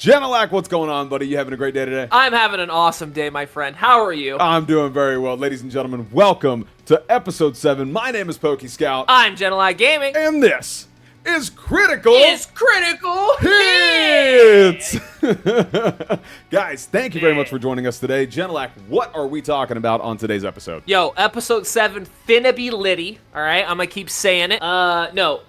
Genelac, what's going on, buddy? You having a great day today? I'm having an awesome day, my friend. How are you? I'm doing very well. Ladies and gentlemen, welcome to episode 7. My name is Poke Scout. I'm Genelac Gaming. And this is Critical Hitz. Guys, thank you very much for joining us today. Genelac, what are we talking about on today's episode? Yo, episode 7 finna be litty. All right, I'm gonna keep saying it. No.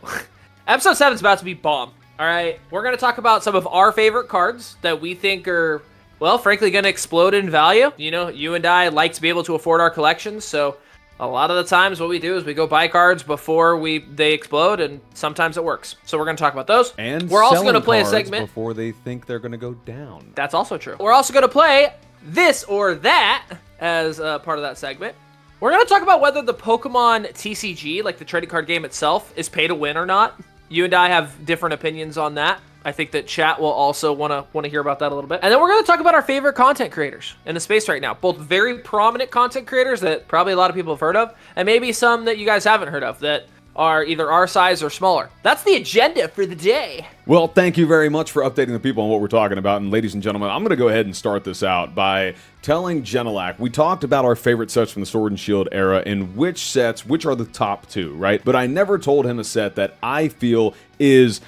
Episode 7's about to be bomb. All right, we're going to talk about some of our favorite cards that we think are, well, frankly, going to explode in value. You know, you and I like to be able to afford our collections, so a lot of the times what we do is we go buy cards before they explode, and sometimes it works. So we're going to talk about those. And we're also going to play a segment before they think they're going to go down. That's also true. We're also going to play this or that as part of that segment. We're going to talk about whether the Pokemon TCG, like the trading card game itself, is pay to win or not. You and I have different opinions on that. I think that chat will also want to hear about that a little bit. And then we're going to talk about our favorite content creators in the space right now. Both very prominent content creators that probably a lot of people have heard of, and maybe some that you guys haven't heard of that are either our size or smaller. That's the agenda for the day. Well, thank you very much for updating the people on what we're talking about. And ladies and gentlemen, I'm going to go ahead and start this out by telling Genelac, we talked about our favorite sets from the Sword and Shield era and which are the top 2, right? But I never told him a set that I feel is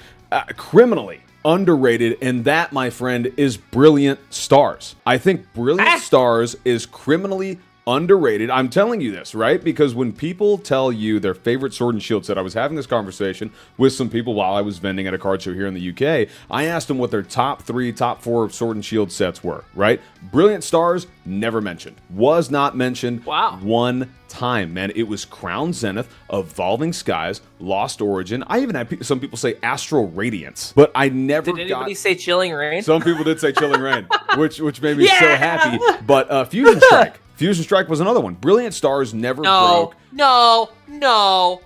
criminally underrated, and that, my friend, is Brilliant Stars. I think Brilliant Stars is criminally underrated. I'm telling you this, right? Because when people tell you their favorite Sword and Shield set, I was having this conversation with some people while I was vending at a card show here in the UK. I asked them what their top 3, top 4 Sword and Shield sets were, right? Brilliant Stars, never mentioned. Was not mentioned one time, man. It was Crown Zenith, Evolving Skies, Lost Origin. I even had some people say Astral Radiance, but I never Did anybody say Chilling Rain? Some people did say Chilling Rain, which made me so happy. But Fusion Strike. Fusion Strike was another one. Brilliant Stars never broke. No.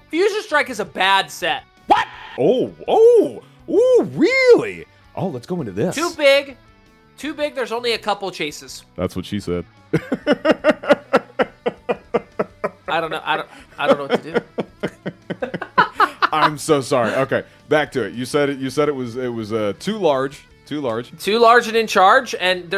Fusion Strike is a bad set. What? Oh, really? Oh, let's go into this. Too big. There's only a couple chases. That's what she said. I don't know. I don't know what to do. I'm so sorry. Okay, back to it. You said it was too large. Too large and in charge. And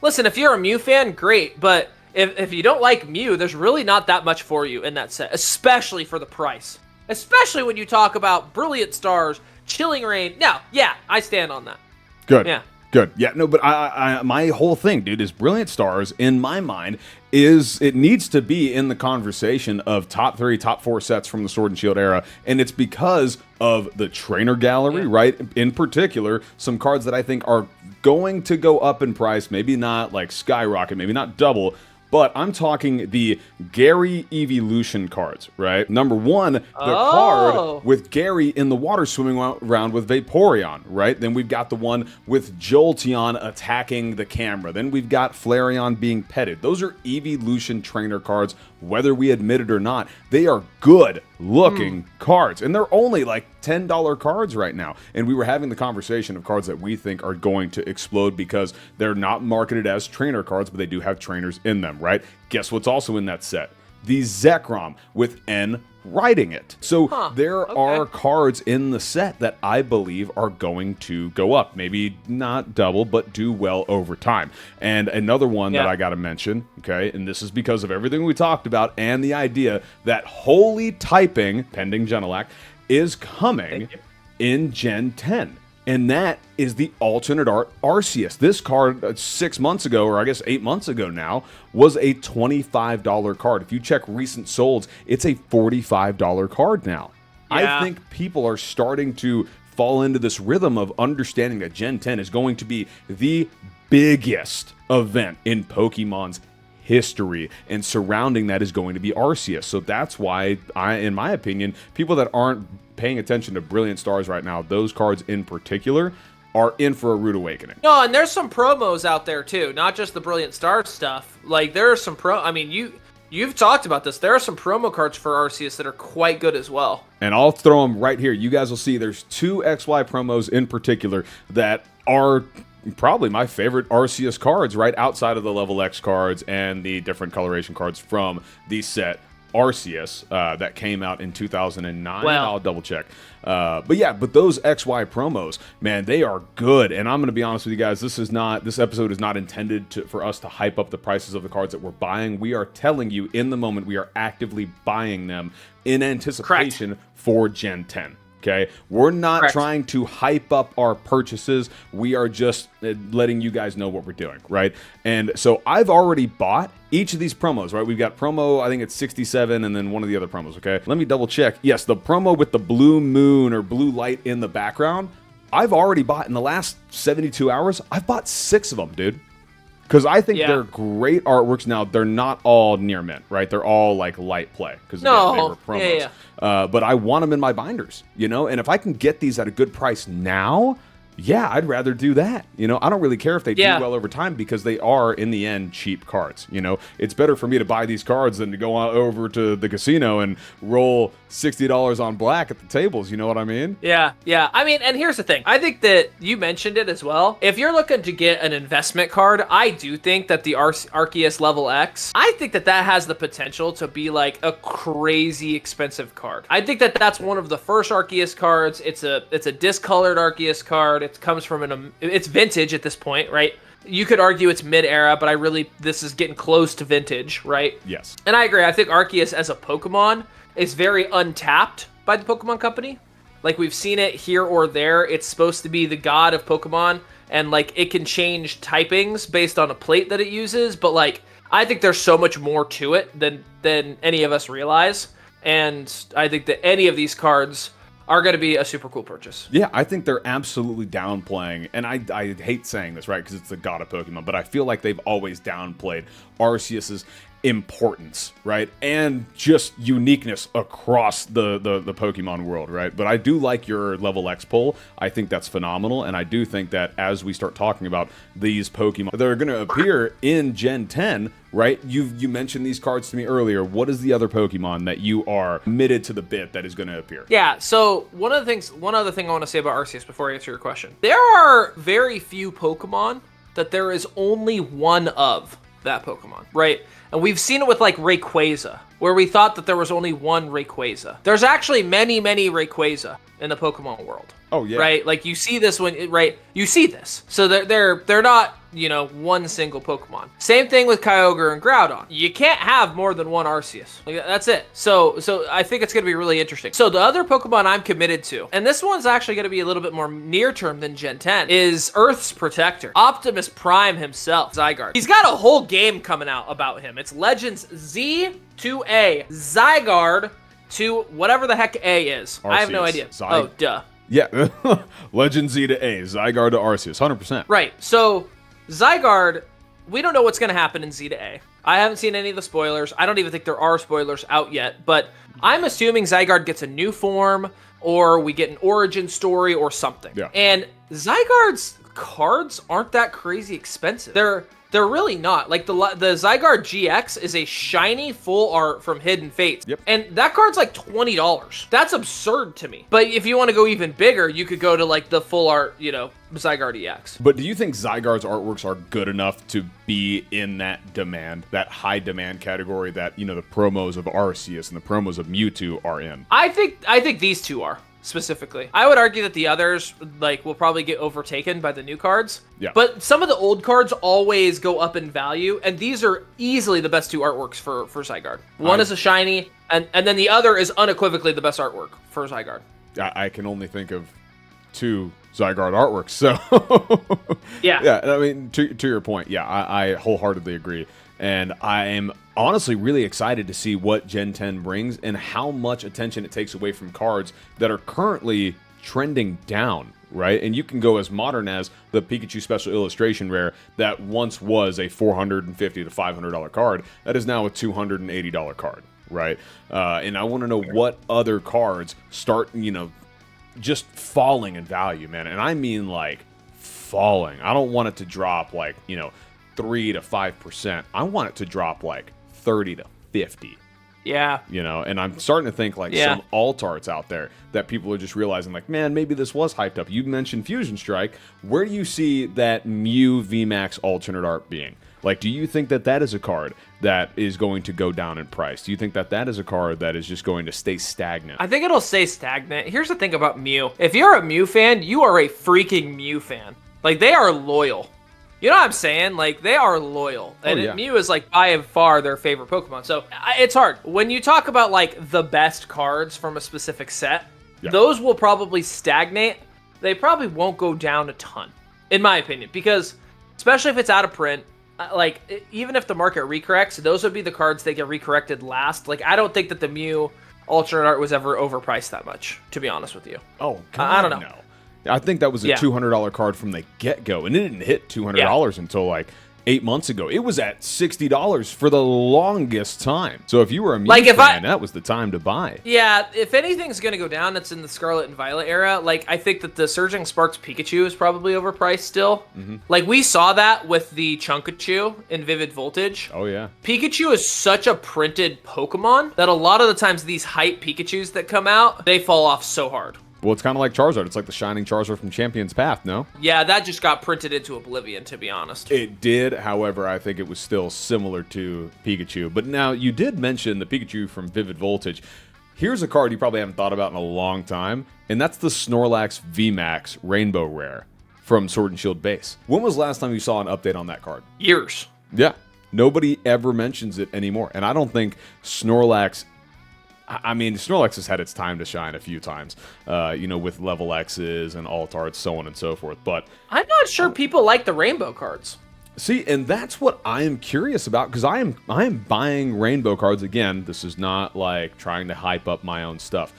listen, if you're a Mew fan, great. But if you don't like Mew, there's really not that much for you in that set, especially for the price. Especially when you talk about Brilliant Stars, Chilling Rain. Now, yeah, I stand on that. Good. Yeah. Good. Yeah, no, but I my whole thing, dude, is Brilliant Stars, in my mind, it needs to be in the conversation of top 3, top 4 sets from the Sword and Shield era, and it's because of the trainer gallery, right? In particular, some cards that I think are going to go up in price, maybe not like skyrocket, maybe not double, but I'm talking the Gary Evolution cards, right? Number 1, the card with Gary in the water swimming around with Vaporeon, right? Then we've got the one with Jolteon attacking the camera. Then we've got Flareon being petted. Those are Evolution trainer cards, whether we admit it or not. They are good looking cards, and they're only like $10 cards right now. And we were having the conversation of cards that we think are going to explode because they're not marketed as trainer cards, but they do have trainers in them, right? Guess what's also in that set? The Zekrom with N writing it. So there are cards in the set that I believe are going to go up. Maybe not double, but do well over time. And another one that I got to mention, okay, and this is because of everything we talked about and the idea that Holy Typing, pending Genelac, is coming in Gen 10. And that is the alternate art Arceus. This card 6 months ago, or I guess 8 months ago now, was a $25 card. If you check recent solds, it's a $45 card now. Yeah. I think people are starting to fall into this rhythm of understanding that Gen 10 is going to be the biggest event in Pokemon's history, and surrounding that is going to be Arceus. So that's why, in my opinion, people that aren't paying attention to Brilliant Stars right now, those cards in particular, are in for a rude awakening. No, and there's some promos out there too, not just the Brilliant Stars stuff. Like there are some you've talked about this. There are some promo cards for Arceus that are quite good as well. And I'll throw them right here. You guys will see there's 2 XY promos in particular that are probably my favorite Arceus cards, right outside of the level X cards and the different coloration cards from the set Arceus that came out in 2009. Well, I'll double check. But those XY promos, man, they are good. And I'm going to be honest with you guys, this episode is not intended for us to hype up the prices of the cards that we're buying. We are telling you in the moment we are actively buying them in anticipation for Gen 10. Okay, we're not trying to hype up our purchases. We are just letting you guys know what we're doing, right? And so I've already bought each of these promos, right? We've got promo, I think it's 67, and then one of the other promos, okay? Let me double check. Yes, the promo with the blue moon or blue light in the background, I've already bought in the last 72 hours. I've bought 6 of them, dude. Because I think they're great artworks. Now, they're not all near mint, right? They're all like light play. Because they were promos. But I want them in my binders, you know? And if I can get these at a good price now, yeah, I'd rather do that. You know, I don't really care if they do well over time because they are, in the end, cheap cards. You know, it's better for me to buy these cards than to go over to the casino and roll $60 on black at the tables. You know what I mean? Yeah. I mean, and here's the thing. I think that you mentioned it as well. If you're looking to get an investment card, I do think that the Arceus Level X, I think that has the potential to be like a crazy expensive card. I think that that's one of the first Arceus cards. It's a discolored Arceus card. It comes from it's vintage at this point, right? You could argue it's mid-era, but this is getting close to vintage, right? Yes. And I agree. I think Arceus as a Pokemon is very untapped by the Pokemon Company. Like, we've seen it here or there. It's supposed to be the god of Pokemon, and like it can change typings based on a plate that it uses, but like I think there's so much more to it than any of us realize. And I think that any of these cards are going to be a super cool purchase. Yeah, I think they're absolutely downplaying, and I hate saying this, right, because it's the god of Pokemon, but I feel like they've always downplayed Arceus's importance, right, and just uniqueness across the Pokemon world, right? But I do like your level X pull. I think that's phenomenal, and I do think that as we start talking about these Pokemon that are going to appear in Gen 10, right? You mentioned these cards to me earlier. What is the other Pokemon that you are committed to the bit that is going to appear? Yeah, so one other thing I want to say about Arceus before I answer your question. There are very few Pokemon that there is only one of that Pokemon, right? And we've seen it with like Rayquaza, where we thought that there was only one Rayquaza. There's actually many Rayquaza in the Pokemon world. Oh yeah. Right? Like you see this you see this. So they're not, one single Pokemon. Same thing with Kyogre and Groudon. You can't have more than one Arceus. Like, that's it. So I think it's going to be really interesting. So the other Pokemon I'm committed to, and this one's actually going to be a little bit more near term than Gen 10, is Earth's Protector. Optimus Prime himself, Zygarde. He's got a whole game coming out about him. It's Legends Z to A. Zygarde to whatever the heck A is. Arceus. I have no idea. Oh, duh. Yeah. Legend Z to A. Zygarde to Arceus. 100%. Right. So Zygarde, we don't know what's going to happen in Z to A. I haven't seen any of the spoilers. I don't even think there are spoilers out yet, but I'm assuming Zygarde gets a new form, or we get an origin story or something. Yeah. And Zygarde's cards aren't that crazy expensive. They're really not. Like, the Zygarde GX is a shiny full art from Hidden Fates. Yep. And that card's like $20. That's absurd to me. But if you want to go even bigger, you could go to like the full art, Zygarde EX. But do you think Zygarde's artworks are good enough to be in that demand, that high demand category that, the promos of Arceus and the promos of Mewtwo are in? I think these two are. Specifically, I would argue that the others will probably get overtaken by the new cards. Yeah. But some of the old cards always go up in value, and these are easily the best two artworks for Zygarde. One is a shiny, and then the other is unequivocally the best artwork for Zygarde. I can only think of 2 Zygarde artworks, so yeah. Yeah. I mean, to your point, yeah, I wholeheartedly agree. And I am honestly really excited to see what Gen 10 brings and how much attention it takes away from cards that are currently trending down, right? And you can go as modern as the Pikachu Special Illustration Rare that once was a $450 to $500 card that is now a $280 card, right? And I want to know what other cards start, just falling in value, man. And I mean like falling. I don't want it to drop like, 3 to 5%. I want it to drop like 30 to 50. Yeah. And I'm starting to think like some alt arts out there that people are just realizing like, man, maybe this was hyped up. You mentioned Fusion Strike. Where do you see that Mew VMAX alternate art being? Like, do you think that that is a card that is going to go down in price? Do you think that that is a card that is just going to stay stagnant? I think it'll stay stagnant. Here's the thing about Mew. If you're a Mew fan, you are a freaking Mew fan. Like, they are loyal. You know what I'm saying? Like, they are loyal. And Mew is, like, by and far their favorite Pokemon. So, it's hard. When you talk about, like, the best cards from a specific set, those will probably stagnate. They probably won't go down a ton, in my opinion. Because, especially if it's out of print, like, even if the market recorrects, those would be the cards that get recorrected last. Like, I don't think that the Mew alternate art was ever overpriced that much, to be honest with you. Oh, God, I don't know. No. I think that was a $200 card from the get-go, and it didn't hit $200 until, like, 8 months ago. It was at $60 for the longest time. So if you were a Mew fan, that was the time to buy. Yeah, if anything's going to go down, it's in the Scarlet and Violet era. Like, I think that the Surging Sparks Pikachu is probably overpriced still. Like, we saw that with the Chunkachu in Vivid Voltage. Oh, yeah. Pikachu is such a printed Pokemon that a lot of the times these hype Pikachus that come out, they fall off so hard. Well, it's kind of like Charizard. It's like the Shining Charizard from Champion's Path, no? Yeah, that just got printed into oblivion, to be honest. It did. However, I think it was still similar to Pikachu. But now, you did mention the Pikachu from Vivid Voltage. Here's a card you probably haven't thought about in a long time, and that's the Snorlax VMAX Rainbow Rare from Sword and Shield base. When was the last time you saw an update on that card? Years. Yeah. Nobody ever mentions it anymore. And I don't think Snorlax... I mean, Snorlax has had its time to shine a few times, with level X's and alt arts, so on and so forth. But I'm not sure people like the rainbow cards. See, and that's what I am curious about, because I am buying rainbow cards. Again, this is not like trying to hype up my own stuff.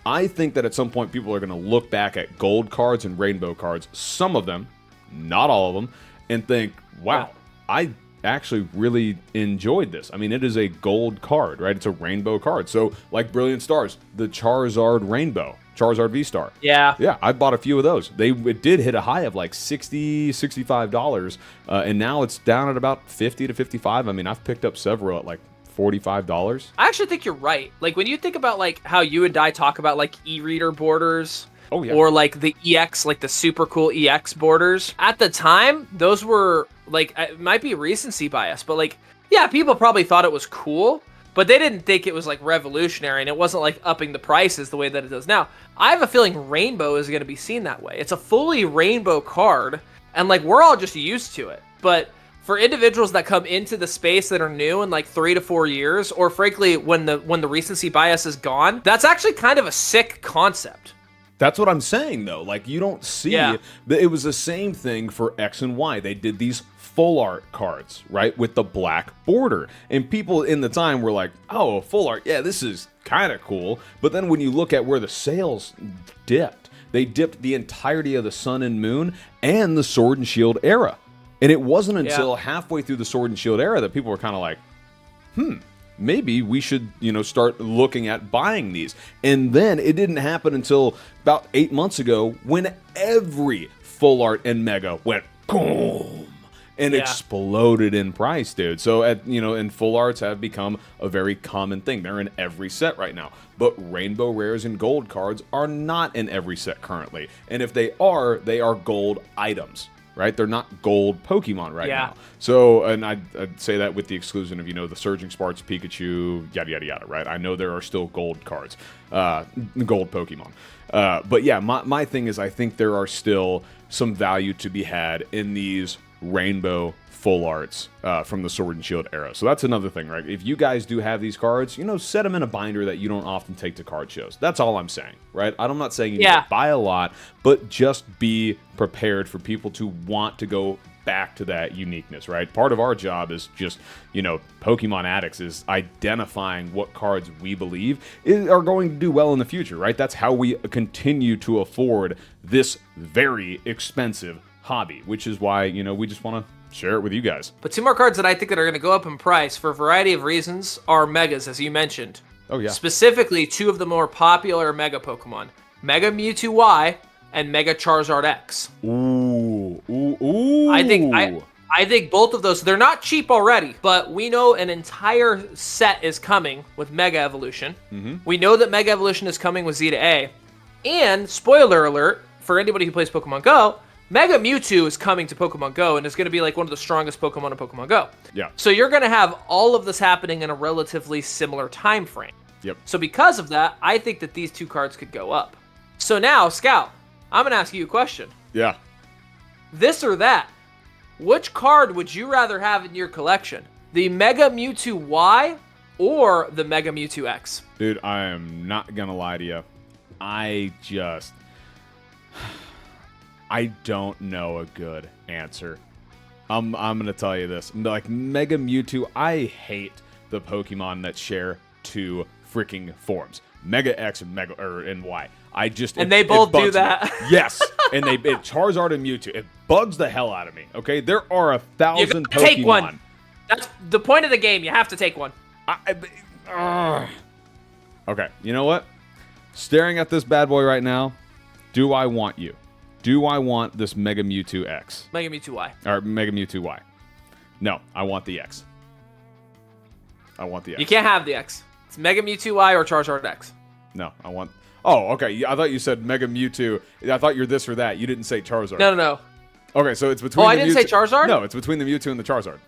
I think that at some point people are going to look back at gold cards and rainbow cards, some of them, not all of them, and think, wow, I actually really enjoyed this. I mean, it is a gold card, right? It's a rainbow card. So, like Brilliant Stars, the Charizard Rainbow, Charizard V-Star. Yeah. Yeah, I bought a few of those. It did hit a high of like $60, $65, and now it's down at about $50 to $55. I mean, I've picked up several at like $45. I actually think you're right. Like, when you think about like how you and I talk about like e-reader borders, or like the EX, like the super cool EX borders. At the time, those were like, it might be recency bias, but like, yeah, people probably thought it was cool, but they didn't think it was like revolutionary, and it wasn't like upping the prices the way that it does now. I have a feeling Rainbow is going to be seen that way. It's a fully rainbow card, and like, we're all just used to it. But for individuals that come into the space that are new in like 3 to 4 years, or frankly, when the recency bias is gone, that's actually kind of a sick concept. That's what I'm saying, though. Like, you don't see... It was the same thing for X and Y. They did these full art cards, right, with the black border. And people in the time were like, oh, full art, yeah, this is kind of cool. But then when you look at where the sales dipped, they dipped the entirety of the Sun and Moon and the Sword and Shield era. And it wasn't until halfway through the Sword and Shield era that people were kind of like, maybe we should, start looking at buying these. And then it didn't happen until about 8 months ago when every full art and mega went boom and exploded in price, dude. So, and full arts have become a very common thing. They're in every set right now. But rainbow rares and gold cards are not in every set currently. And if they are gold items. Right? They're not gold Pokemon right now. So, and I'd say that with the exclusion of, the Surging Sparks, Pikachu, yada, yada, yada, right? I know there are still gold cards, gold Pokemon. But yeah, my thing is I think there are still some value to be had in these rainbow full arts from the Sword and Shield era. So that's another thing, right? If you guys do have these cards, set them in a binder that you don't often take to card shows. That's all I'm saying, right? I'm not saying you need to buy a lot, but just be prepared for people to want to go back to that uniqueness, right? Part of our job is just, Pokemon addicts is identifying what cards we believe are going to do well in the future, right? That's how we continue to afford this very expensive hobby, which is why, we just want to share it with you guys. But 2 more cards that I think that are going to go up in price for a variety of reasons are Megas, as you mentioned. Oh, yeah. Specifically, 2 of the more popular Mega Pokemon, Mega Mewtwo Y and Mega Charizard X. Ooh. I think both of those, they're not cheap already, but we know an entire set is coming with Mega Evolution. We know that Mega Evolution is coming with Z to A. And, spoiler alert, for anybody who plays Pokemon Go, Mega Mewtwo is coming to Pokemon Go and is going to be like one of the strongest Pokemon in Pokemon Go. Yeah. So you're going to have all of this happening in a relatively similar time frame. Yep. So because of that, I think that these two cards could go up. So now, Scout, I'm going to ask you a question. Yeah. This or that, which card would you rather have in your collection? The Mega Mewtwo Y or the Mega Mewtwo X? Dude, I am not going to lie to you. I don't know a good answer. I'm going to tell you this. Like, Mega Mewtwo, I hate the Pokemon that share two freaking forms. Mega X and Y. They both do that. Me. Yes. And Charizard and Mewtwo. It bugs the hell out of me. Okay? There are 1,000 Pokemon. Take one. That's the point of the game. You have to take one. Okay. You know what? Staring at this bad boy right now, do I want you? Do I want this Mega Mewtwo X? Mega Mewtwo Y. Or Mega Mewtwo Y. No, I want the X. I want the X. You can't have the X. It's Mega Mewtwo Y or Charizard X. No, I want... Oh, okay. I thought you said Mega Mewtwo. I thought you're this or that. You didn't say Charizard. No. Okay, so it's between I didn't say Charizard? No, it's between the Mewtwo and the Charizard.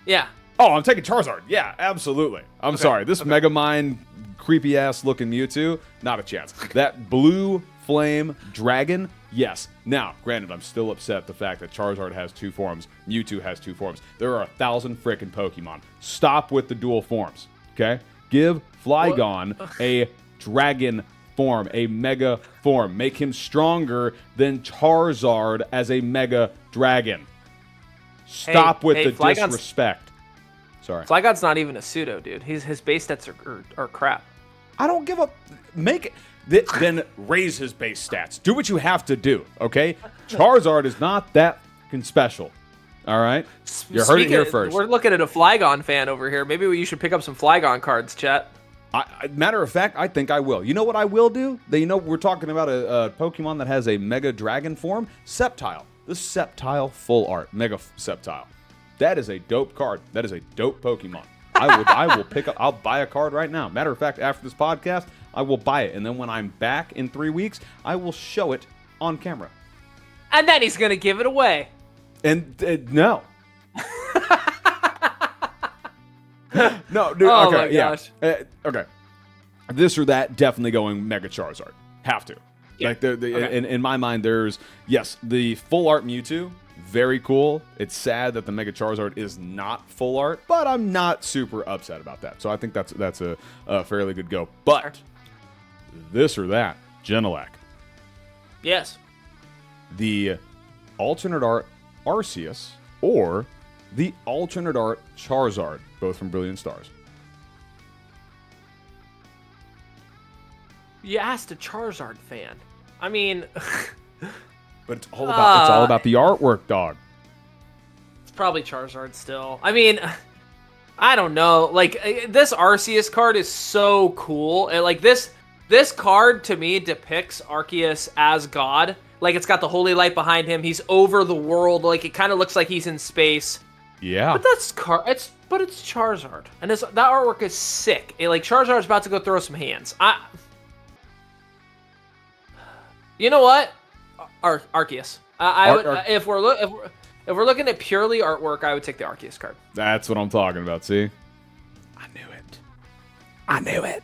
Yeah. Oh, I'm taking Charizard. Yeah, absolutely. I'm sorry. This Megamind, creepy-ass looking Mewtwo, not a chance. That blue flame dragon, yes. Now, granted, I'm still upset the fact that Charizard has two forms, Mewtwo has two forms. There are 1,000 frickin' Pokemon. Stop with the dual forms, okay? Give Flygon a dragon form, a mega form. Make him stronger than Charizard as a mega dragon. Stop with the Flygon's, disrespect. Sorry. Flygon's not even a pseudo, dude. His base stats are crap. I don't give a... Make it... Then raise his base stats. Do what you have to do, okay? Charizard is not that fucking special. All right? You heard it here first. We're looking at a Flygon fan over here. Maybe you should pick up some Flygon cards, chat. Matter of fact, I think I will. You know what I will do? We're talking about a Pokemon that has a Mega Dragon form. Sceptile. The Sceptile full art. Mega Sceptile. That is a dope card. That is a dope Pokemon. I will pick up... I'll buy a card right now. Matter of fact, after this podcast, I will buy it. And then when I'm back in 3 weeks, I will show it on camera. And then he's going to give it away. And no. No, dude. Oh Okay, my gosh. Yeah. Okay. This or that, definitely going Mega Charizard. Have to. Yeah. Like in my mind, there's the full art Mewtwo, very cool. It's sad that the Mega Charizard is not full art, but I'm not super upset about that. So I think that's a fairly good go. But this or that, Genelec. Yes. The alternate art Arceus or the alternate art Charizard, both from Brilliant Stars. You asked a Charizard fan. I mean, but it's all about the artwork, dog. It's probably Charizard still. I mean, I don't know. Like, this Arceus card is so cool. This card to me depicts Arceus as God. Like, it's got the holy light behind him. He's over the world. Like, it kind of looks like he's in space. Yeah. But it's Charizard, and that artwork is sick. Charizard's about to go throw some hands. You know what? Arceus. If we're looking at purely artwork, I would take the Arceus card. That's what I'm talking about. See, I knew it.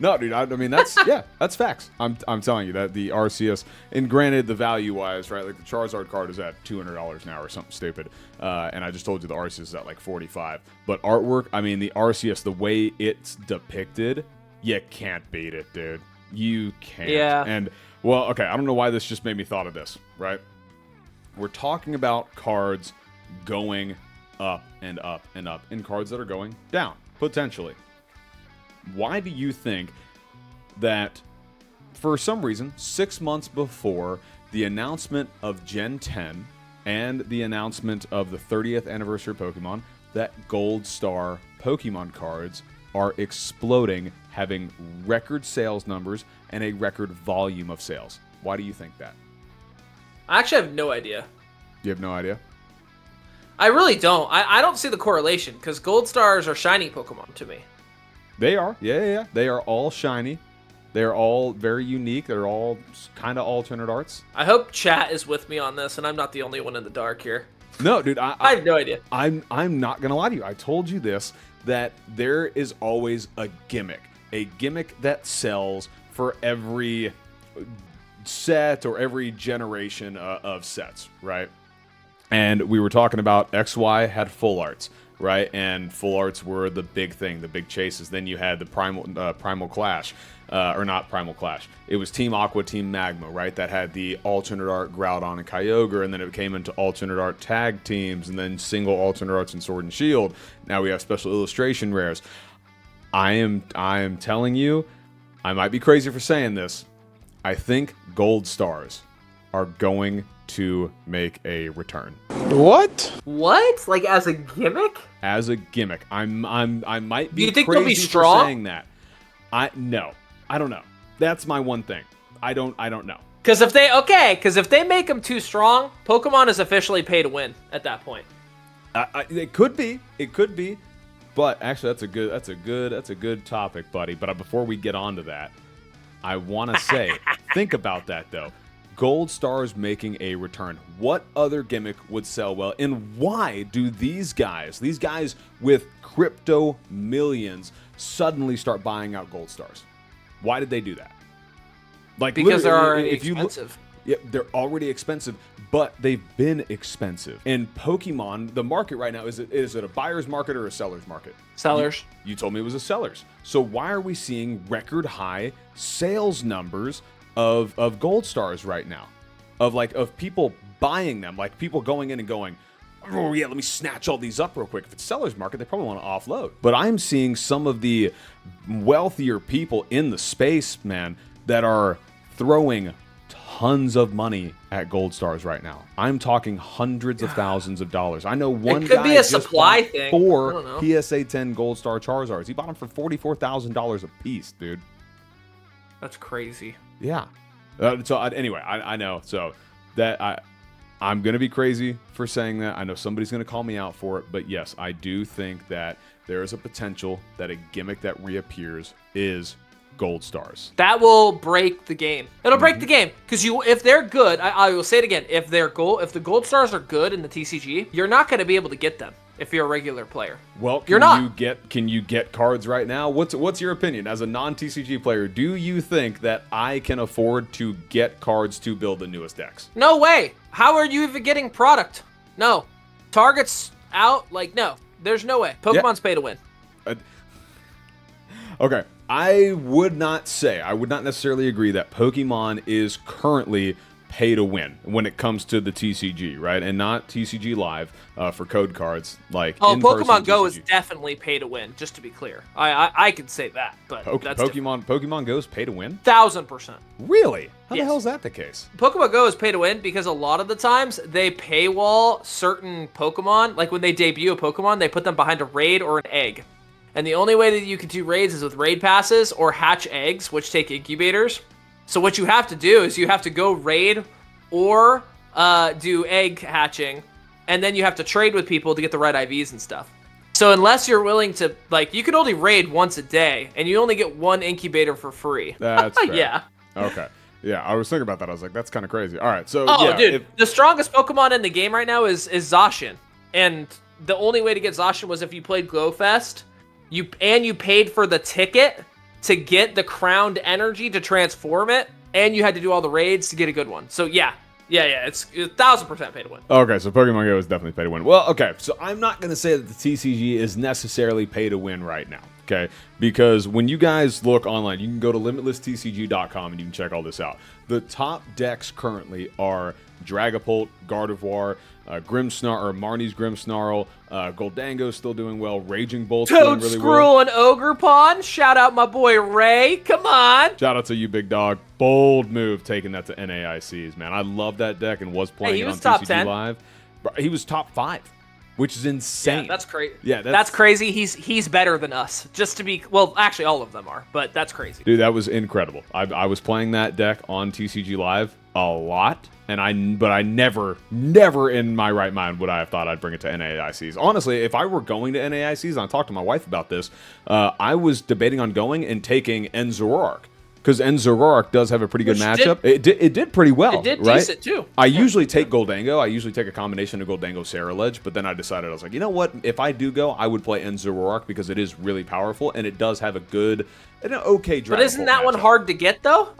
No, dude. I mean, that's that's facts. I'm telling you that the Arceus, and granted, the value wise, right? Like the Charizard card is at $200 now or something stupid, and I just told you the Arceus is at like $45. But artwork, I mean, the Arceus, the way it's depicted, you can't beat it, dude. You can't. Yeah. And well, okay, I don't know why this just made me thought of this, right? We're talking about cards going up and up and up, and cards that are going down potentially. Why do you think that, for some reason, 6 months before the announcement of Gen 10 and the announcement of the 30th anniversary of Pokemon, that Gold Star Pokemon cards are exploding, having record sales numbers and a record volume of sales? Why do you think that? I actually have no idea. You have no idea? I really don't. I don't see the correlation, because Gold Stars are shiny Pokemon to me. They are. Yeah. They are all shiny. They're all very unique. They're all kind of alternate arts. I hope chat is with me on this, and I'm not the only one in the dark here. No, dude, I have no idea. I'm not gonna lie to you. I told you this, that there is always a gimmick that sells for every set or every generation of sets, right? And we were talking about XY had full arts, right? And full arts were the big thing, the big chases. Then you had the Primal Clash, or not Primal Clash. It was Team Aqua, Team Magma, right? That had the alternate art Groudon and Kyogre, and then it came into alternate art tag teams, and then single alternate arts in Sword and Shield. Now we have special illustration rares. I am telling you, I might be crazy for saying this. I think Gold Stars are going to make a return. What? What? Like as a gimmick? As a gimmick. I might be Do you think crazy they'll be strong? for saying that. No. I don't know. That's my one thing. I don't know. Because if they make them too strong, Pokemon is officially pay to win at that point. It could be. But actually, that's a good topic, buddy. But before we get on to that, I want to say, think about that though. Gold Stars making a return. What other gimmick would sell well? And why do these guys with crypto millions, suddenly start buying out Gold Stars? Why did they do that? Like, because they're already expensive. Yeah, they're already expensive, but they've been expensive. And Pokemon, the market right now, is it a buyer's market or a seller's market? Sellers. You told me it was a seller's. So why are we seeing record high sales numbers of Gold Stars right now? Of people buying them, like people going in and going, oh yeah, let me snatch all these up real quick. If it's seller's market, they probably want to offload. But I'm seeing some of the wealthier people in the space, man, that are throwing tons of money at Gold Stars right now. I'm talking hundreds of thousands of dollars. I know one guy be a supply thing. 4 PSA 10 Gold Star Charizards. He bought them for $44,000 a piece, dude. That's crazy. Yeah. Anyway, I know. So that I'm going to be crazy for saying that. I know somebody's going to call me out for it. But yes, I do think that there is a potential that a gimmick that reappears is Gold Stars. That will break the game. It'll break the game because if they're good, I will say it again. If the Gold Stars are good in the TCG, you're not going to be able to get them if you're a regular player. Well, can you get cards right now? What's your opinion as a non-TCG player? Do you think that I can afford to get cards to build the newest decks? No way. How are you even getting product? No. Target's out. Like, no. There's no way. Pokemon's pay to win. Okay. I would not necessarily agree that Pokemon is currently pay to win when it comes to the TCG, right? And not TCG Live for code cards. Pokemon Go is definitely pay to win, just to be clear. I could say that, but that's Pokemon Go is pay to win? 1000%. Really? How Yes. the hell is that the case? Pokemon Go is pay to win because a lot of the times they paywall certain Pokemon. Like when they debut a Pokemon, they put them behind a raid or an egg. And the only way that you can do raids is with raid passes or hatch eggs, which take incubators. So what you have to do is you have to go raid or do egg hatching, and then you have to trade with people to get the right IVs and stuff. So unless you're willing to, you can only raid once a day, and you only get one incubator for free. That's fair. Yeah. Okay. Yeah, I was thinking about that. I was like, that's kind of crazy. All right, so dude, the strongest Pokemon in the game right now is Zacian. And the only way to get Zacian was if you played GloFest. You paid for the ticket to get the crowned energy to transform it, and you had to do all the raids to get a good one. So yeah, it's 1000% pay to win. Okay, so Pokemon Go is definitely pay to win. Well, okay, so I'm not going to say that the TCG is necessarily pay to win right now, okay? Because when you guys look online, you can go to limitlesstcg.com and you can check all this out. The top decks currently are Dragapult, Gardevoir, Marnie's Grimmsnarl, Goldango's still doing well, Raging Bolt's doing really well. Toadscruel and Ogerpon, shout out my boy Ray, come on! Shout out to you, big dog. Bold move taking that to NAICs, man. I love that deck and was playing it on top TCG 10. Live. He was top 5, which is insane. Yeah, that's crazy. Yeah, that's crazy. He's better than us. Just to be, well, actually all of them are, but that's crazy. Dude, that was incredible. I was playing that deck on TCG Live a lot. But I never in my right mind would I have thought I'd bring it to NAICs. Honestly, if I were going to NAICs, and I talked to my wife about this, I was debating on going and taking Enzoroark because Zoroark does have a pretty good matchup. It did pretty well. It did right? decent too. I usually take Goldango. I usually take a combination of Goldango Ceruledge, but then I decided, I was like, you know what? If I do go, I would play Zoroark because it is really powerful and it does have an okay Dragon. But isn't that one hard to get though?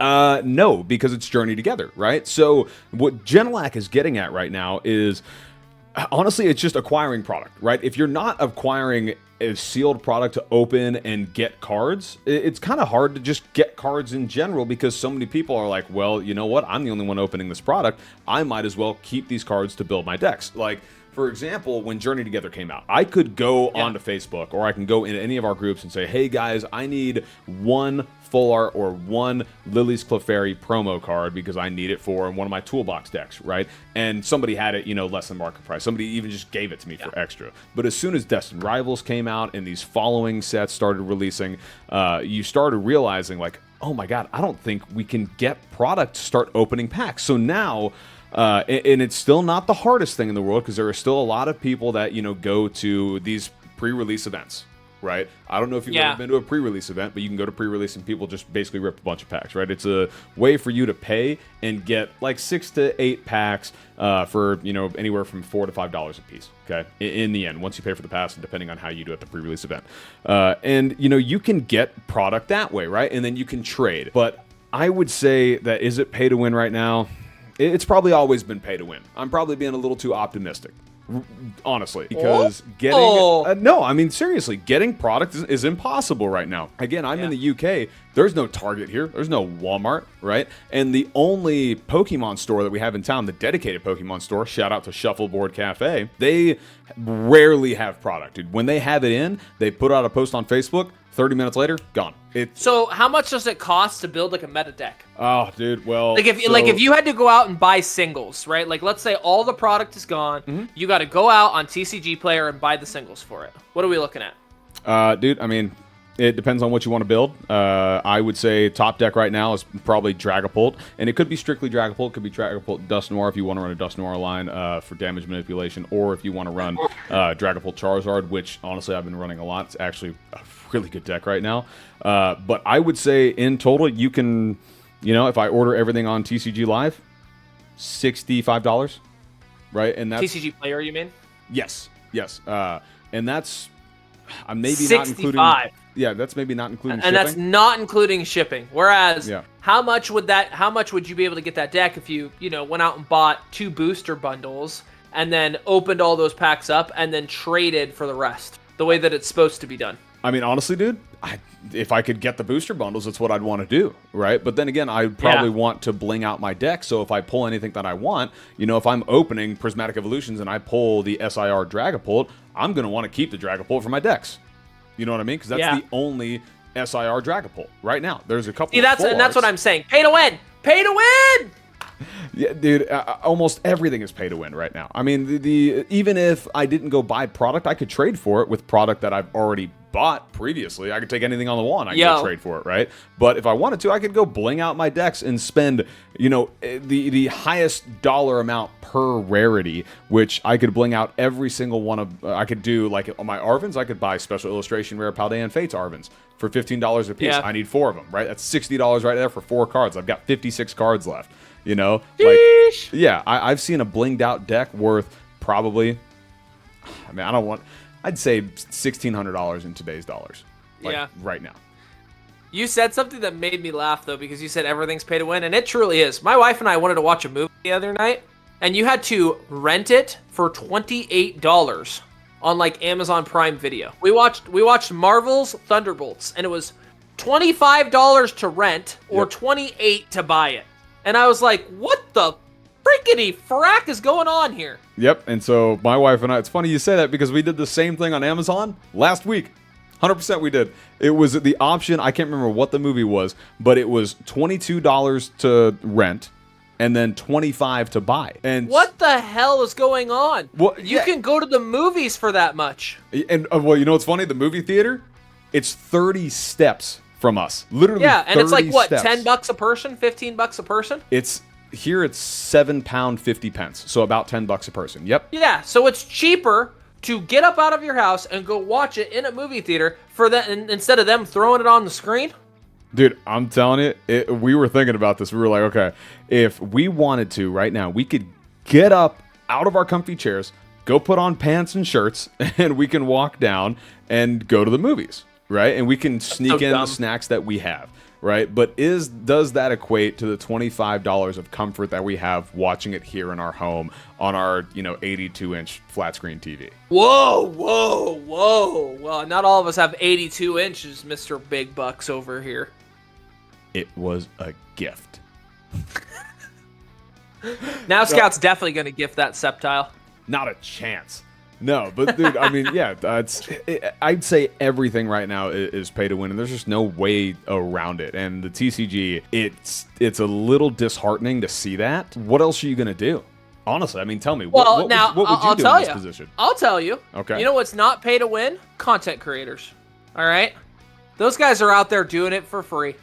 No, because it's Journey Together, right? So what Genelac is getting at right now is, honestly, it's just acquiring product, right? If you're not acquiring a sealed product to open and get cards, it's kind of hard to just get cards in general because so many people are like, well, you know what? I'm the only one opening this product. I might as well keep these cards to build my decks. Like, for example, when Journey Together came out, I could go onto Facebook or I can go into any of our groups and say, hey guys, I need one full art or one Lily's Clefairy promo card because I need it for one of my toolbox decks, right? And somebody had it, less than market price. Somebody even just gave it to me for extra. But as soon as Destined Rivals came out and these following sets started releasing, you started realizing like, oh my God, I don't think we can get product to start opening packs. So now, and it's still not the hardest thing in the world because there are still a lot of people that, go to these pre-release events, right? I don't know if you've ever been to a pre-release event, but you can go to pre-release and people just basically rip a bunch of packs, right? It's a way for you to pay and get like 6 to 8 packs for, anywhere from $4 to $5 a piece, okay? In the end, once you pay for the pass, and depending on how you do at the pre-release event. And, you can get product that way, right? And then you can trade. But I would say that, is it pay to win right now? It's probably always been pay to win. I'm probably being a little too optimistic, honestly, because seriously, getting product is impossible right now. Again, I'm in the UK. There's no Target here. There's no Walmart, right? And the only Pokemon store that we have in town, the dedicated Pokemon store, shout out to Shuffleboard Cafe, they rarely have product, dude. When they have it in, they put out a post on Facebook. 30 minutes later, gone. So how much does it cost to build like a meta deck? Oh, dude, well... If you had to go out and buy singles, right? Like, let's say all the product is gone. You got to go out on TCG Player and buy the singles for it. What are we looking at? Dude, I mean, it depends on what you want to build. I would say top deck right now is probably Dragapult, and it could be strictly Dragapult. It could be Dragapult Dust Noir if you want to run a Dust Noir line for damage manipulation, or if you want to run Dragapult Charizard, which honestly I've been running a lot. It's actually a really good deck right now. But I would say in total you can, if I order everything on TCG Live, $65, right? And that's TCG Player, you mean? Yes. And that's maybe 65. not including. Yeah, that's maybe not including shipping. And that's not including shipping. Whereas, how much would you be able to get that deck if you, went out and bought 2 booster bundles and then opened all those packs up and then traded for the rest, the way that it's supposed to be done? I mean, honestly, dude, if I could get the booster bundles, that's what I'd want to do, right? But then again, I'd probably want to bling out my deck, so if I pull anything that I want, if I'm opening Prismatic Evolutions and I pull the SIR Dragapult, I'm going to want to keep the Dragapult for my decks. You know what I mean? Because that's the only SIR Dragapult right now. There's a couple that's what I'm saying. Pay to win! Pay to win! Yeah, dude, almost everything is pay to win right now. I mean, even if I didn't go buy product, I could trade for it with product that I've already bought previously. I could take anything on the wall and I could go trade for it, right? But if I wanted to, I could go bling out my decks and spend, the highest dollar amount per rarity, which I could bling out every single one of. I could do, like, on my Arvins, I could buy Special Illustration Rare Paldean Fates Arvins for $15 a piece. Yeah. I need 4 of them, right? That's $60 right there for 4 cards. I've got 56 cards left. I've seen a blinged out deck worth probably, I'd say $1,600 in today's dollars. Right now. You said something that made me laugh, though, because you said everything's pay to win, and it truly is. My wife and I wanted to watch a movie the other night, and you had to rent it for $28 on, like, Amazon Prime Video. We watched Marvel's Thunderbolts, and it was $25 to rent or $28 to buy it. And I was like, what the frickety frack is going on here? Yep, and so my wife and I, it's funny you say that because we did the same thing on Amazon last week. 100% we did. It was the option, I can't remember what the movie was, but it was $22 to rent and then $25 to buy. And what the hell is going on? Well, you can go to the movies for that much. And well, you know what's funny? The movie theater, it's 30 steps from us. Literally, yeah, and it's like what, steps. $10 a person, $15 a person? It's £7.50, so about $10 a person. Yep. Yeah, so it's cheaper to get up out of your house and go watch it in a movie theater for that instead of them throwing it on the screen. Dude, I'm telling you, we were thinking about this. We were like, okay, if we wanted to right now, we could get up out of our comfy chairs, go put on pants and shirts, and we can walk down and go to the movies, right? And we can sneak in the snacks that we have, right? But does that equate to the $25 of comfort that we have watching it here in our home on our 82-inch flat screen TV? Whoa. Well, not all of us have 82 inches, Mr. Big Bucks over here. It was a gift. Now Scout's definitely going to gift that Sceptile. Not a chance. No, but dude, I mean, yeah, I'd say everything right now is pay to win, and there's just no way around it. And the TCG, it's a little disheartening to see that. What else are you gonna do? Honestly, I mean, tell me. Well, what would you do in this position? I'll tell you. Okay. You know what's not pay to win? Content creators. All right, those guys are out there doing it for free.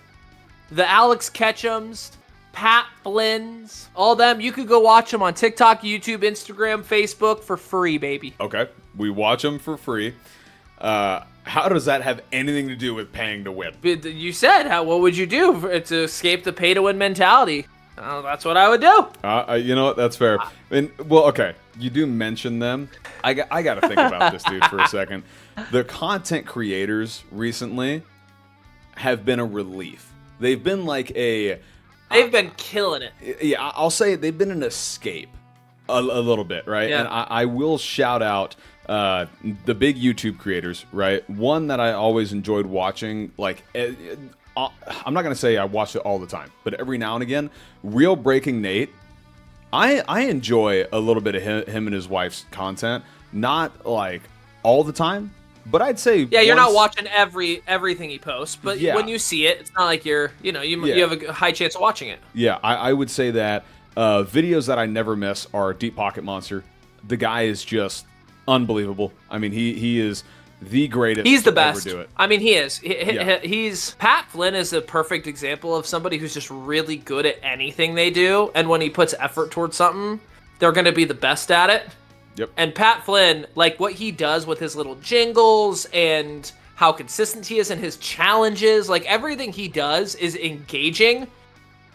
The Alex Ketchums, Pat Flynn's, all them. You could go watch them on TikTok, YouTube, Instagram, Facebook for free, baby. Okay, we watch them for free. How does that have anything to do with paying to win? You said, what would you do to escape the pay-to-win mentality? That's what I would do. You know what? That's fair. Okay, you do mention them. I got to think about this, dude, for a second. The content creators recently have been a relief. They've been like they've been killing it. Yeah, I'll say they've been an escape a little bit, right? Yeah. And I will shout out the big YouTube creators, right? One that I always enjoyed watching, like, I'm not going to say I watch it all the time, but every now and again, Real Breaking Nate, I enjoy a little bit of him and his wife's content. Not, like, all the time, but I'd say you're not watching everything he posts, but when you see it, it's not like you have a high chance of watching it. Yeah, I would say that videos that I never miss are Deep Pocket Monster. The guy is just unbelievable. I mean, he is the greatest. He's the best. To ever do it. I mean, he is. He's Pat Flynn is a perfect example of somebody who's just really good at anything they do, and when he puts effort towards something, they're going to be the best at it. Yep. And Pat Flynn, like what he does with his little jingles and how consistent he is in his challenges, like everything he does is engaging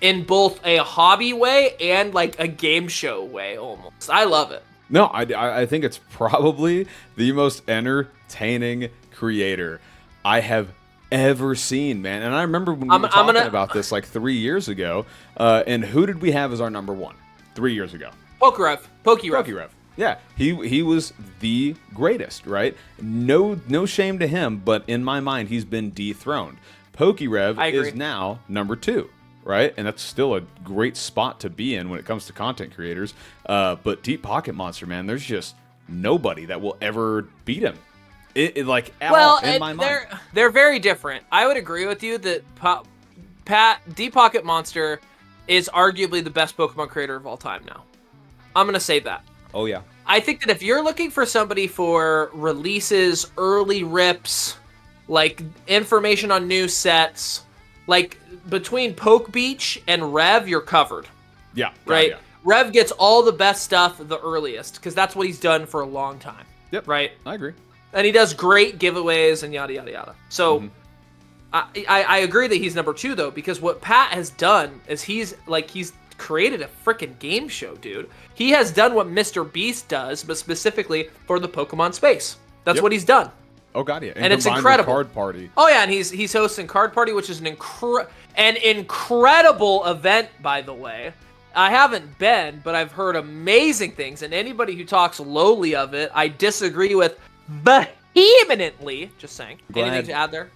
in both a hobby way and like a game show way almost. I love it. No, I think it's probably the most entertaining creator I have ever seen, man. And I remember when we were talking about this like 3 years ago, and who did we have as our number one 3 years ago? Pokerev. Yeah, he was the greatest, right? No shame to him, but in my mind, he's been dethroned. Pokerev is now number 2, right? And that's still a great spot to be in when it comes to content creators. But Deep Pocket Monster, man, there's just nobody that will ever beat him. In my mind. They're very different. I would agree with you that Deep Pocket Monster is arguably the best Pokemon creator of all time now. I'm going to say that. Oh, yeah. I think that if you're looking for somebody for releases, early rips, like information on new sets, like between Poke Beach and Rev, you're covered. Yeah. Right? Yeah. Rev gets all the best stuff the earliest because that's what he's done for a long time. Yep. Right? I agree. And he does great giveaways and yada, yada, yada. So I agree that he's number 2, though, because what Pat has done is he's created a freaking game show, dude. He has done what Mr. Beast does, but specifically for the Pokemon space. That's what he's done. Oh god, yeah. And it's incredible. Card Party. Oh yeah, and he's hosting Card Party, which is an incredible event, by the way. I haven't been, but I've heard amazing things, and anybody who talks lowly of it, I disagree with vehemently. Just saying. Anything to add there?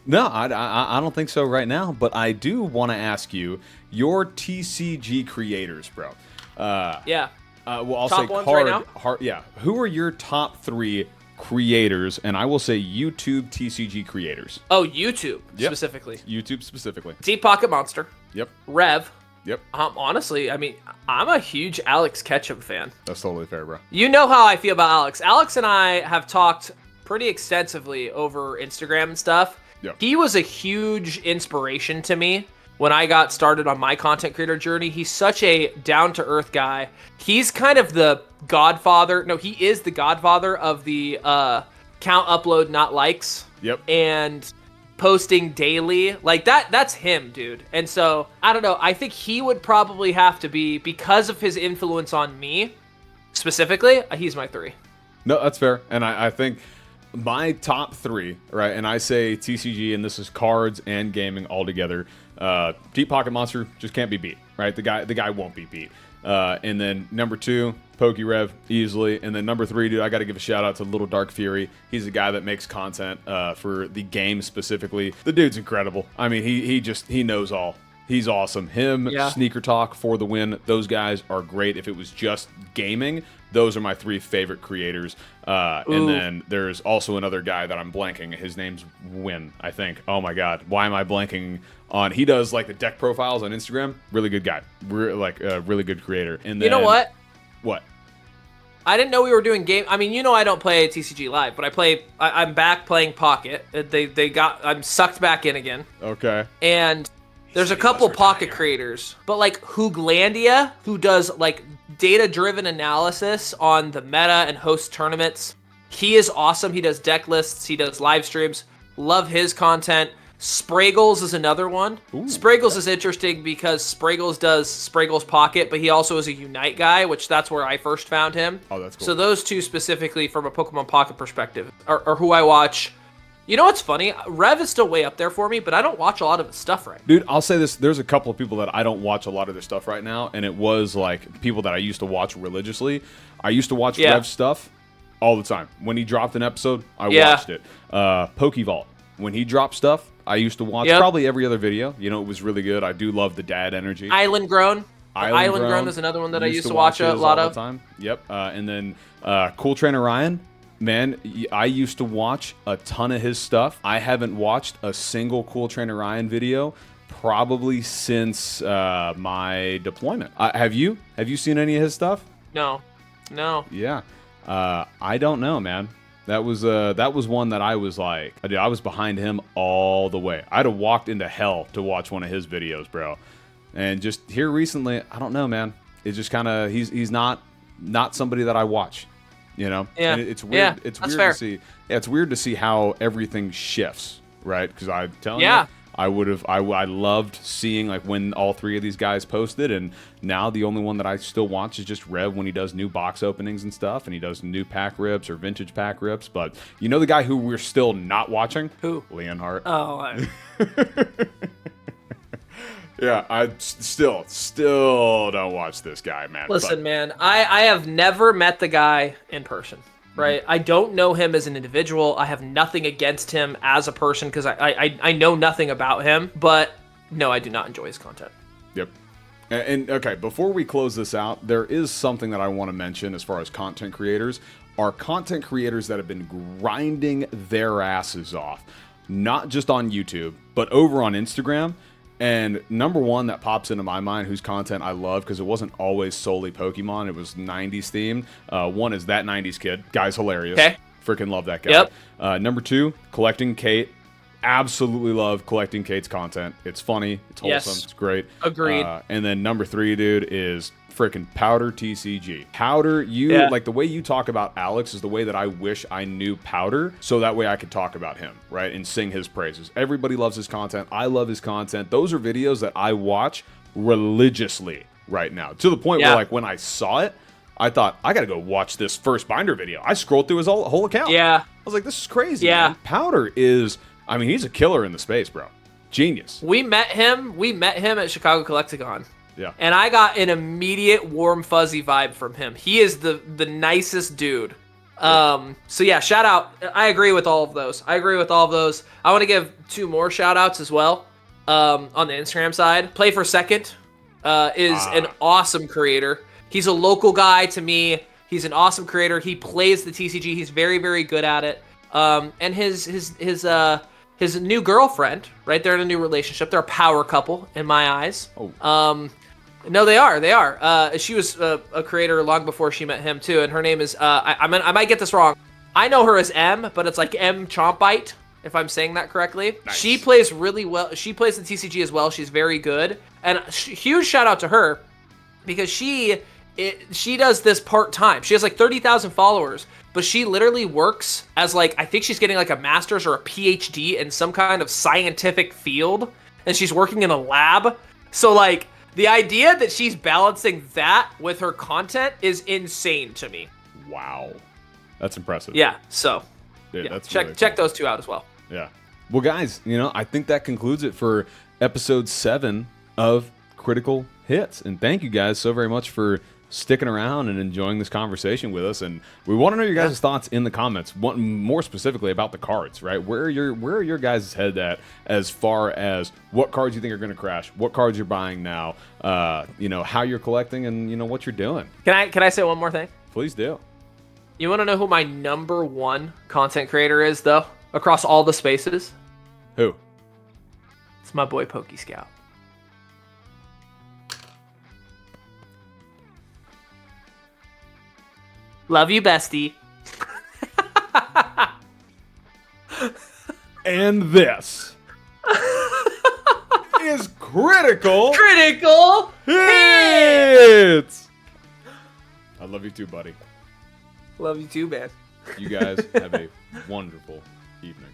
No, I don't think so right now, but I do want to ask you, your TCG creators, bro. Yeah. Well, I'll top say ones right now? Yeah. Who are your top 3 creators, and I will say YouTube TCG creators? Oh, YouTube specifically. YouTube specifically. Deep Pocket Monster. Yep. Rev. Yep. Honestly, I mean, I'm a huge Alex Ketchum fan. That's totally fair, bro. You know how I feel about Alex. Alex and I have talked pretty extensively over Instagram and stuff. Yep. He was a huge inspiration to me when I got started on my content creator journey. He's such a down-to-earth guy. He's kind of the godfather. No, he is the godfather of the count, upload, not likes. Yep. And posting daily. Like that's him, dude. And so, I don't know. I think he would probably have to be, because of his influence on me, specifically, he's my 3. No, that's fair. And I think my top 3, right, and I say TCG, and this is cards and gaming all together. Deep Pocket Monster just can't be beat, right? The guy won't be beat. And then number 2, PokeRev, easily. And then number 3, dude, I got to give a shout out to Little Dark Fury. He's a guy that makes content for the game specifically. The dude's incredible. I mean, he knows all. He's awesome. Him, Sneaker Talk for the win. Those guys are great. If it was just gaming, those are my 3 favorite creators. And then there's also another guy that I'm blanking. His name's Win, I think. Oh my God, why am I blanking on? He does like the deck profiles on Instagram. Really good guy. Really good creator. And then, you know what? What? I didn't know we were doing game. I mean, I don't play TCG Live, but I'm back playing Pocket. I'm sucked back in again. Okay. And there's a couple Pocket creators, but like Hooglandia, who does like data-driven analysis on the meta and hosts tournaments. He is awesome. He does deck lists. He does live streams. Love his content. Spraggles is another one. Spraggles is interesting because Spraggles does Spraggles Pocket, but he also is a Unite guy, which that's where I first found him. Oh, that's cool. So those two specifically from a Pokemon Pocket perspective are who I watch. You know what's funny? Rev is still way up there for me, but I don't watch a lot of his stuff right now. Dude, I'll say this. There's a couple of people that I don't watch a lot of their stuff right now, and it was like people that I used to watch religiously. I used to watch Rev's stuff all the time. When he dropped an episode, I watched it. Pokevault. When he dropped stuff, I used to watch probably every other video. You know, it was really good. I do love the dad energy. Island Grown. Island Grown is another one that I used to watch a lot of. Time. Yep. And then Cool Trainer Ryan. Man, I used to watch a ton of his stuff. I haven't watched a single Cool Trainer Ryan video probably since my deployment. Have you? Have you seen any of his stuff? No. Yeah. I don't know, man. That was one that I was like, I was behind him all the way. I'd have walked into hell to watch one of his videos, bro. And just here recently, I don't know, man. It's just kind of he's not somebody that I watch. You know, and it's weird. Yeah, it's weird to see. Yeah, it's weird to see how everything shifts, right? Because I'm telling you, I loved seeing like when all 3 of these guys posted, and now the only one that I still watch is just Rev when he does new box openings and stuff, and he does new pack rips or vintage pack rips. But you know the guy who we're still not watching? Who? Leonhardt. Oh. Yeah, I still don't watch this guy, man. Listen, man, I have never met the guy in person, right? I don't know him as an individual. I have nothing against him as a person because I know nothing about him. But no, I do not enjoy his content. Yep. And okay, before we close this out, there is something that I want to mention as far as content creators. Are content creators that have been grinding their asses off, not just on YouTube, but over on Instagram. And number one that pops into my mind, whose content I love, because it wasn't always solely Pokemon, it was 90s themed. One is That 90s Kid. Guy's hilarious. Okay. Freaking love that guy. Yep. Number 2, Collecting Kate. Absolutely love Collecting Kate's content. It's funny. It's wholesome. It's great. Agreed. And then number 3, dude, is freaking Powder TCG. Powder, like the way you talk about Alex is the way that I wish I knew Powder, so that way I could talk about him, right, and sing his praises. Everybody loves his content. I love his content. Those are videos that I watch religiously right now, to the point where like when I saw it, I thought, I gotta go watch this first binder video. I scrolled through his whole account. I was like, this is crazy. Man. Powder is, I mean, he's a killer in the space, bro. Genius. We met him at Chicago Collecticon. Yeah. And I got an immediate warm fuzzy vibe from him. He is the nicest dude. So yeah, shout out. I agree with all of those. I want to give 2 more shout outs as well. On the Instagram side, Play for Second is an awesome creator. He's a local guy to me. He's an awesome creator. He plays the TCG. He's very, very good at it. And his new girlfriend, right? They're in a new relationship. They're a power couple in my eyes. No, they are. She was a creator long before she met him too, and her name is I might get this wrong. I know her as M, but it's like M Chompite, if I'm saying that correctly. Nice. She plays really well. She plays the TCG as well. She's very good, and huge shout out to her because she she does this part-time. She has like 30,000 followers, but she literally works as like, I think she's getting like a master's or a PhD in some kind of scientific field, and she's working in a lab. So like the idea that she's balancing that with her content is insane to me. Wow. That's impressive. Yeah, so Dude, yeah, that's check really cool. those two out as well. Yeah. Well, guys, I think that concludes it for episode 7 of Critical Hits. And thank you guys so very much for sticking around and enjoying this conversation with us. And we want to know your guys' thoughts in the comments, more specifically about the cards, right? Where are your guys' head at as far as what cards you think are going to crash, what cards you're buying now, how you're collecting, and what you're doing. Can I say one more thing? Please do. You want to know who my number 1 content creator is, though, across all the spaces? Who? It's my boy Poke Scout. Love you, bestie. And this is Critical Hits. I love you too, buddy. Love you too, man. You guys have a wonderful evening.